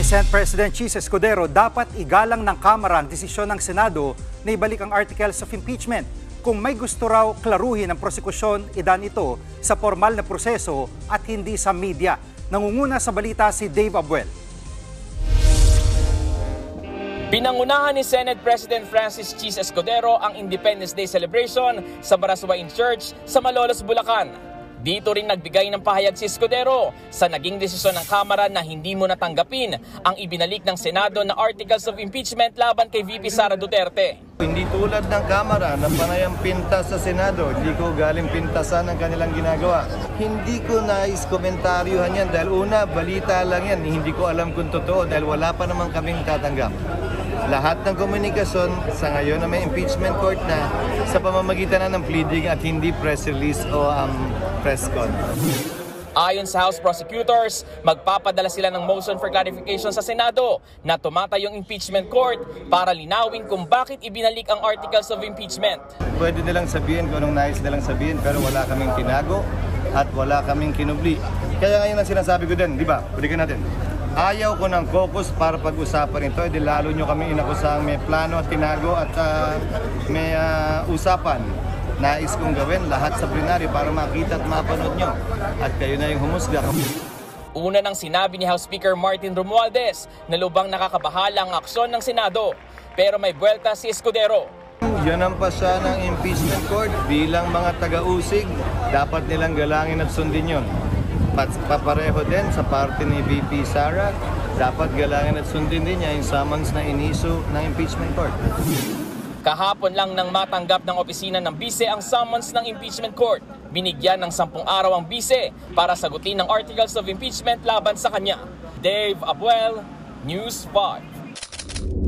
Senate President Chis Escudero, dapat igalang ng Kamara ang desisyon ng Senado na ibalik ang articles of impeachment. Kung may gusto raw klaruhin ang prosekusyon, idan ito sa formal na proseso at hindi sa media. Nangunguna sa balita si Dave Abuel. Pinangunahan ni Senate President Francis Chis Escudero ang Independence Day celebration sa Barasuain Church sa Malolos, Bulacan. Dito rin nagbigay ng pahayag si Escudero sa naging desisyon ng Kamara na hindi mo natanggapin ang ibinalik ng Senado na articles of impeachment laban kay VP Sara Duterte. Hindi tulad ng Kamara na panayang pintas sa Senado, hindi ko galing pintasan ang kanilang ginagawa. Hindi ko nais komentaryuhan yan dahil una, balita lang yan. Hindi ko alam kung totoo dahil wala pa naman kaming tatanggap. Lahat ng komunikasyon sa ngayon na may impeachment court na sa pamamagitan na ng pleading at hindi press release o press con. Ayon sa House prosecutors, magpapadala sila ng motion for clarification sa Senado na tumatay yung impeachment court para linawin kung bakit ibinalik ang articles of impeachment. Pwede nilang sabihin kung anong nais nilang sabihin pero wala kaming tinago at wala kaming kinubli. Kaya ngayon ang sinasabi ko din, di ba? Balikan natin. Ayaw ko ng caucus para pag-usapan ito, edi lalo nyo kami inakusang may plano at tinago at may usapan. Nais kong gawin lahat sa plenaryo para makita at mapanood nyo. At kayo na yung humusga. Una nang sinabi ni House Speaker Martin Romualdez na lubang nakakabahala ang aksyon ng Senado. Pero may buwelta si Escudero. Yan ang pasya ng impeachment court bilang mga taga-usig. Dapat nilang galangin at sundin yun. Papareho din sa parte ni VP Sara, dapat galangin at sundin din niya yung summons na iniso ng impeachment court. Kahapon lang nang matanggap ng opisina ng bise ang summons ng impeachment court. Binigyan ng 10 araw ang bise para sagutin ang articles of impeachment laban sa kanya. Dave Abuel, News 5.